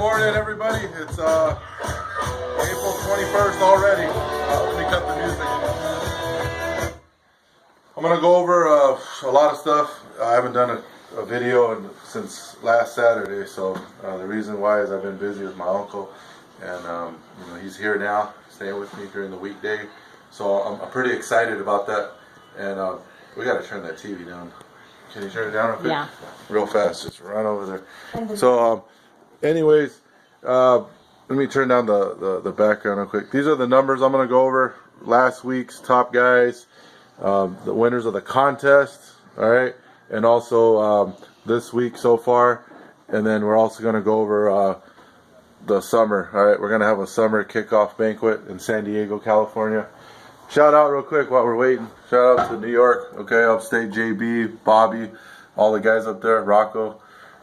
morning, everybody. It's April 21st already. Let me cut the music. I'm gonna go over a lot of stuff. I haven't done a video since last Saturday, so the reason why is I've been busy with my uncle, and he's here now, staying with me during the weekday. So I'm pretty excited about that, and we gotta turn that TV down. Can you turn it down real quick? Yeah. Real fast, just right over there. So, anyways, let me turn down the background real quick. These are the numbers I'm going to go over. Last week's top guys, the winners of the contest, all right, and also this week so far. And then we're also going to go over the summer, all right. We're going to have a summer kickoff banquet in San Diego, California. Shout out real quick while we're waiting. Shout out to New York, okay, upstate JB, Bobby, all the guys up there, Rocco,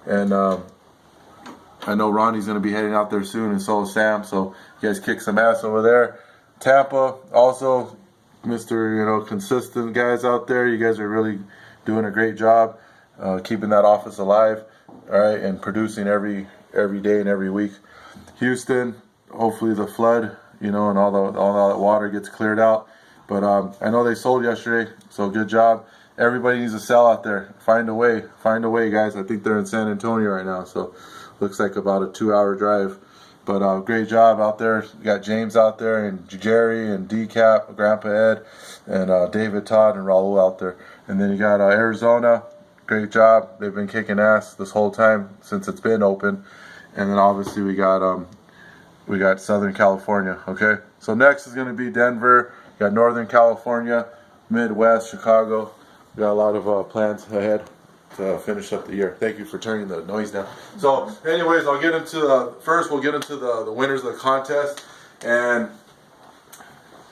and I know Ronnie's going to be heading out there soon, and so is Sam, so you guys kick some ass over there. Tampa, also, Mr. Consistent guys out there. You guys are really doing a great job keeping that office alive, all right, and producing every day and every week. Houston, hopefully the flood, and all that water gets cleared out. But I know they sold yesterday, so good job. Everybody needs to sell out there. Find a way, guys. I think they're in San Antonio right now, so looks like about a 2-hour drive. But great job out there. You got James out there, and Jerry, and Decap, Grandpa Ed, and David Todd, and Raul out there. And then you got Arizona. Great job. They've been kicking ass this whole time since it's been open. And then obviously we got Southern California. Okay, so next is going to be Denver. You got Northern California, Midwest, Chicago. We got a lot of plans ahead to finish up the year. Thank you for turning the noise down. So, anyways, we'll get into the winners of the contest and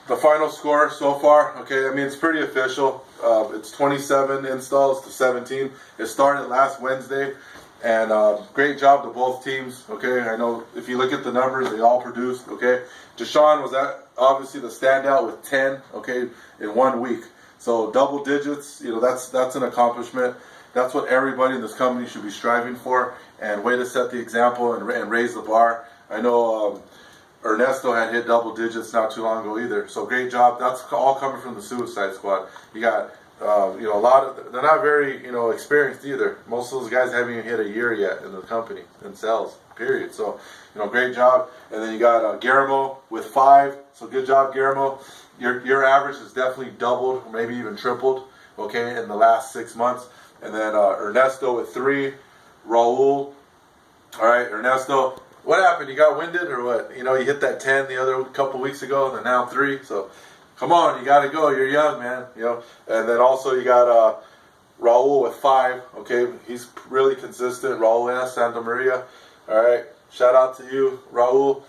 the final score so far. Okay, I mean it's pretty official. It's 27 installs to 17. It started last Wednesday, and great job to both teams. Okay, I know if you look at the numbers, they all produced. Okay, Deshaun was obviously the standout with 10. Okay, in 1 week. So double digits, that's an accomplishment. That's what everybody in this company should be striving for, and way to set the example and raise the bar. I know Ernesto had hit double digits not too long ago either. So great job. That's all coming from the Suicide Squad. You got a lot of, they're not very experienced either. Most of those guys haven't even hit a year yet in the company in sales. Period. So great job. And then you got Guillermo with 5. So good job, Guillermo. Your average has definitely doubled, maybe even tripled, okay, in the last 6 months. And then Ernesto with 3, Raul. All right, Ernesto, what happened? You got winded or what? You hit that 10 the other couple weeks ago, and then now 3. So come on, you got to go. You're young, man. And then also you got Raul with 5. Okay, he's really consistent. Raul S. Santa Maria. All right, shout out to you, Raul.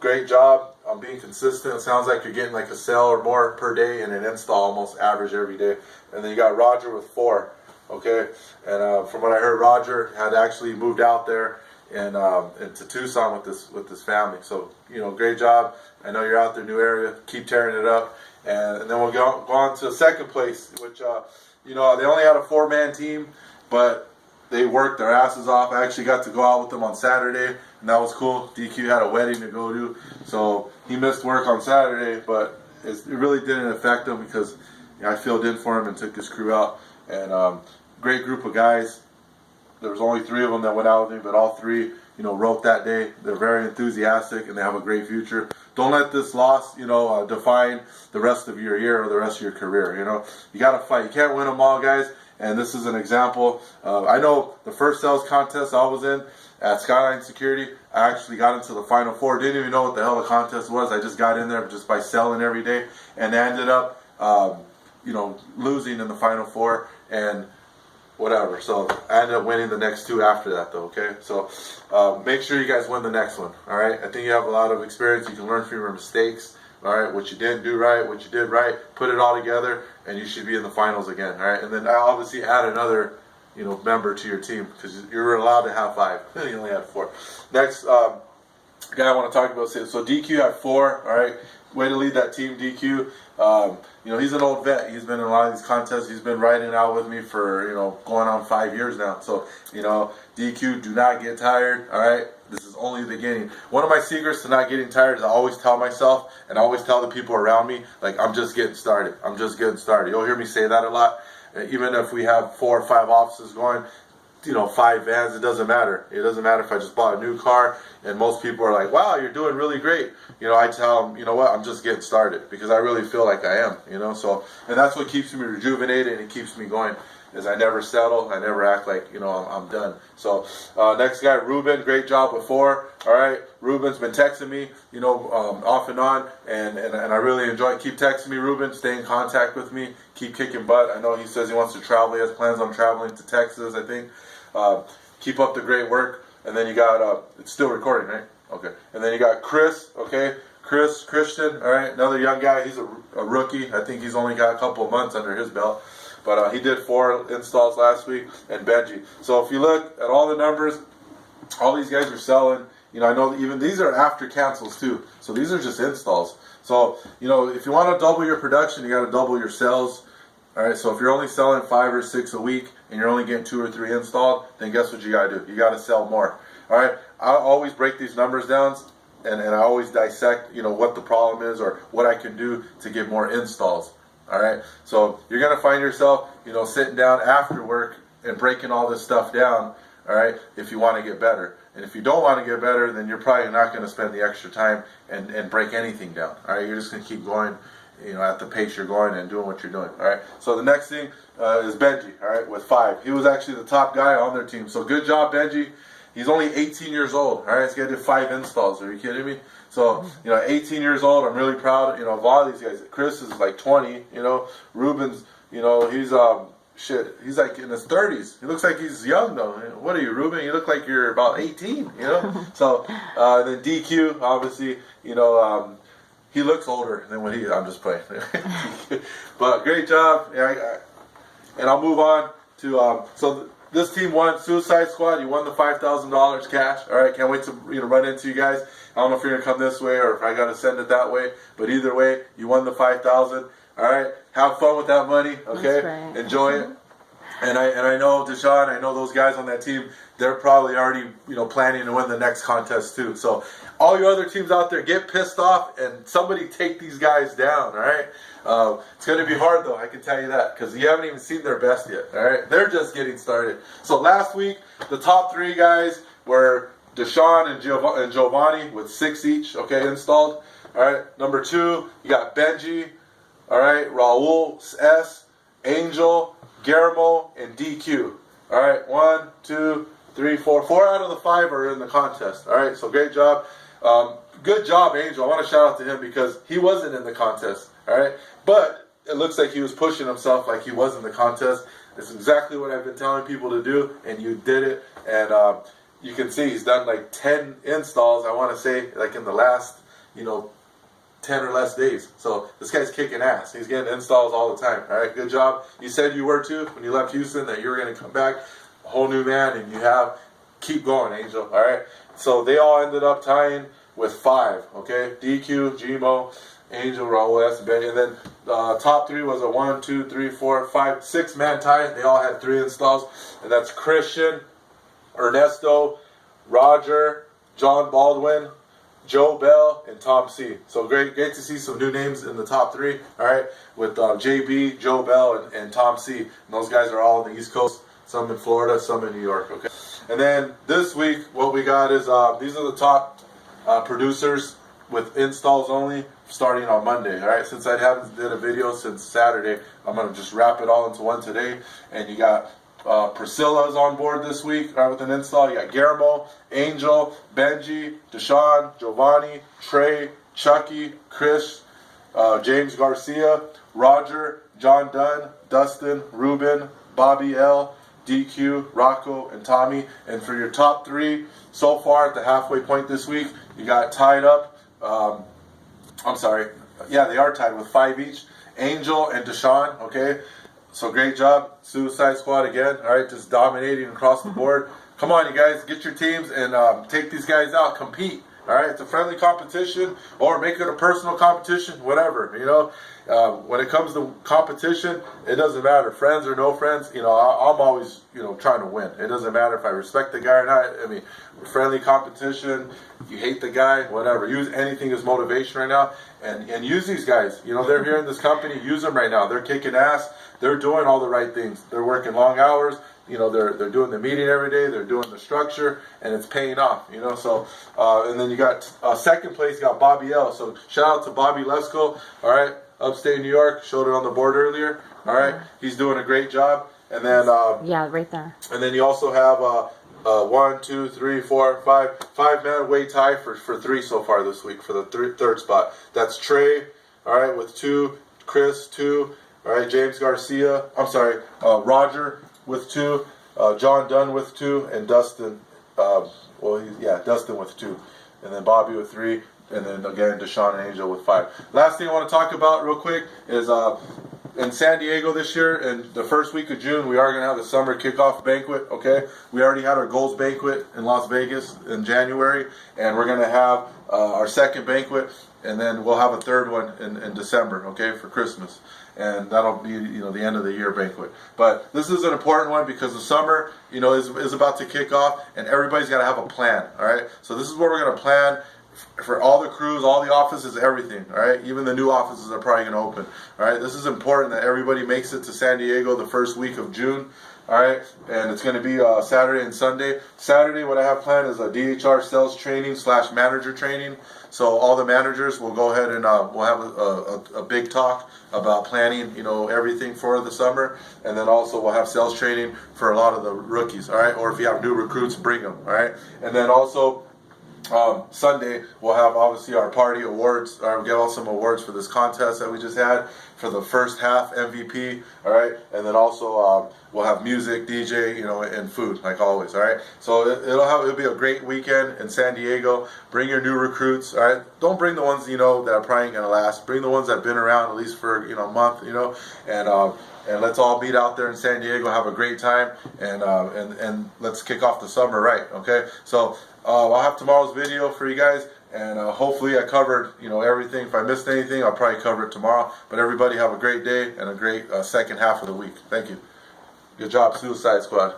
Great job on being consistent. It sounds like you're getting like a sale or more per day and an install almost average every day. And then you got Roger with 4. Okay, and from what I heard, Roger had actually moved out there and into Tucson with this family. So great job. I know you're out there, new area. Keep tearing it up. And then we'll go on to second place, which they only had a 4-man team, but they worked their asses off. I actually got to go out with them on Saturday, and that was cool. DQ had a wedding to go to, so he missed work on Saturday, but it really didn't affect him because I filled in for him and took his crew out. And great group of guys. There was only 3 of them that went out with me, but all 3, wrote that day. They're very enthusiastic, and they have a great future. Don't let this loss, define the rest of your year or the rest of your career. You got to fight. You can't win them all, guys. And this is an example. I know the first sales contest I was in at Skyline Security, I actually got into the Final 4. Didn't even know what the hell the contest was. I just got in there just by selling every day, and I ended up, losing in the Final 4 and whatever. So I ended up winning the next 2 after that, though. Okay, so make sure you guys win the next one. All right. I think you have a lot of experience. You can learn from your mistakes. All right, what you didn't do right, what you did right, put it all together, and you should be in the finals again. All right, and then I obviously add another, member to your team because you're allowed to have 5. You only have 4. Next guy I want to talk about. So DQ had 4. All right, way to lead that team, DQ. You know, he's an old vet. He's been in a lot of these contests. He's been riding out with me for, you know, going on 5 years now. So, you know, DQ, do not get tired, all right? This is only the beginning. One of my secrets to not getting tired is I always tell myself and I always tell the people around me, like, I'm just getting started. I'm just getting started. You'll hear me say that a lot. Even if we have 4 or 5 offices going, you know, 5 vans, it doesn't matter. It doesn't matter if I just bought a new car and most people are like, wow, you're doing really great. You know, I tell them, you know what, I'm just getting started because I really feel like I am, you know. So, and that's what keeps me rejuvenated and it keeps me going is I never settle. I never act like, you know, I'm done. So, next guy, Ruben, great job before. All right, Ruben's been texting me, you know, off and on, and I really enjoy it. Keep texting me, Ruben. Stay in contact with me. Keep kicking butt. I know he says he wants to travel. He has plans on traveling to Texas, I think. Keep up the great work. And then you got, it's still recording, right? Okay. And then you got Chris, okay? Christian, all right? Another young guy. He's a rookie. I think he's only got a couple of months under his belt. But he did 4 installs last week, and Benji. So if you look at all the numbers, all these guys are selling. You know, I know even these are after cancels too. So these are just installs. So, you know, if you want to double your production, you got to double your sales. All right, so if you're only selling 5 or 6 a week and you're only getting 2 or 3 installed, then guess what you got to do? You got to sell more. All right, I always break these numbers down and I always dissect, you know, what the problem is or what I can do to get more installs. All right, so you're going to find yourself, you know, sitting down after work and breaking all this stuff down, all right, if you want to get better. And if you don't want to get better, then you're probably not going to spend the extra time and break anything down, all right? You're just going to keep going, you know, at the pace you're going and doing what you're doing, all right? So the next thing is Benji, all right, with 5. He was actually the top guy on their team. So good job, Benji. He's only 18 years old, all right? This guy did 5 installs. Are you kidding me? So, you know, 18 years old, I'm really proud, you know, of all these guys. Chris is like 20, you know. Ruben's, you know, he's, he's like in his 30s. He looks like he's young, though. What are you, Ruben? You look like you're about 18, you know. So, then DQ, obviously, you know, he looks older than when I'm just playing. But great job. Yeah, and I'll move on to, so this team won Suicide Squad. You won the $5,000 cash. All right, can't wait to, you know, run into you guys. I don't know if you're gonna come this way or if I gotta send it that way, but either way, you won the $5,000. All right, have fun with that money. Okay, right. Enjoy it. And I know Deshaun, I know those guys on that team. They're probably already, you know, planning to win the next contest too. So all your other teams out there, get pissed off and somebody take these guys down. All right, it's gonna be hard though. I can tell you that because you haven't even seen their best yet. All right, they're just getting started. So last week, the top 3 guys were Deshaun and Giovanni with 6 each, okay, installed. All right, number 2, you got Benji, all right, Raul S, Angel, Guillermo, and DQ. All right, 1, 2, 3, 4. 4 out of the 5 are in the contest. All right, so great job. Good job, Angel. I want to shout out to him because he wasn't in the contest. All right, but it looks like he was pushing himself like he was in the contest. It's exactly what I've been telling people to do, and you did it. And you can see he's done like 10 installs, I want to say, like in the last, you know, 10 or less days. So this guy's kicking ass. He's getting installs all the time. All right, good job. You said you were too when you left Houston that you were going to come back a whole new man, and you have. Keep going, Angel. All right. So they all ended up tying with 5. Okay, DQ, Gmo, Angel, Raul S, and Benny, and then top 3 was a 1, 2, 3, 4, 5, 6-man tie. They all had 3 installs, and that's Christian, Ernesto, Roger, John Baldwin, Joe Bell, and Tom C. So great to see some new names in the top 3. All right, with JB, Joe Bell, and Tom C. And those guys are all on the East Coast. Some in Florida, some in New York. Okay. And then this week, what we got is these are the top producers with installs only, starting on Monday. All right. Since I haven't did a video since Saturday, I'm gonna just wrap it all into one today. And you got Priscilla's on board this week, right, with an install. You got Guillermo, Angel, Benji, Deshaun, Giovanni, Trey, Chucky, Chris, James Garcia, Roger, John Dunn, Dustin, Ruben, Bobby L, DQ, Rocco, and Tommy. And for your top 3 so far at the halfway point this week, you got tied up. I'm sorry. Yeah, they are tied with 5 each. Angel and Deshaun, okay? So great job, Suicide Squad again. All right, just dominating across the board. Come on, you guys, get your teams and take these guys out. Compete. All right, it's a friendly competition, or make it a personal competition, whatever. You know, when it comes to competition, it doesn't matter, friends or no friends. You know, I'm always, you know, trying to win. It doesn't matter if I respect the guy or not. I mean, friendly competition. You hate the guy, whatever. Use anything as motivation right now, and use these guys. You know, they're here in this company. Use them right now. They're kicking ass. They're doing all the right things. They're working long hours. You know, they're doing the meeting every day. They're doing the structure, and it's paying off. You know, so and then you got second place. You got Bobby L. So shout out to Bobby Lesko. All right, upstate New York. Showed it on the board earlier. All right, he's doing a great job. And then yeah, right there. And then you also have 1, 2, 3, 4, 5 man weight tie for 3 so far this week for the third spot. That's Trey. All right, with 2. Chris 2. All right, James Garcia. I'm sorry, Roger with 2, John Dunn with 2, and Dustin. Dustin with 2, and then Bobby with 3, and then again Deshaun and Angel with 5. Last thing I want to talk about real quick is in San Diego this year, in the first week of June, we are going to have the summer kickoff banquet. Okay, we already had our goals banquet in Las Vegas in January, and we're going to have our second banquet, and then we'll have a third one in December. Okay, for Christmas. And that'll be, you know, the end of the year banquet. But this is an important one because the summer, you know, is about to kick off, and everybody's got to have a plan. All right. So this is what we're going to plan for all the crews, all the offices, everything. All right. Even the new offices are probably going to open. All right. This is important that everybody makes it to San Diego the first week of June. All right, and it's going to be Saturday and Sunday. Saturday, what I have planned is a DHR sales training / manager training. So all the managers will go ahead and we'll have a big talk about planning, you know, everything for the summer, and then also we'll have sales training for a lot of the rookies. All right, or if you have new recruits, bring them. All right, and then also Sunday we'll have obviously our party awards. We'll give out some awards for this contest that we just had for the first half MVP. All right, and then also we'll have music, DJ, you know, and food like always. All right, so it'll be a great weekend in San Diego. Bring your new recruits. All right, don't bring the ones, you know, that are probably gonna last. Bring the ones that have been around at least for, you know, a month, you know, and let's all meet out there in San Diego, have a great time, and let's kick off the summer right. Okay, so I'll have tomorrow's video for you guys, and hopefully I covered, you know, everything. If I missed anything, I'll probably cover it tomorrow. But everybody have a great day and a great second half of the week. Thank you. Good job, Suicide Squad.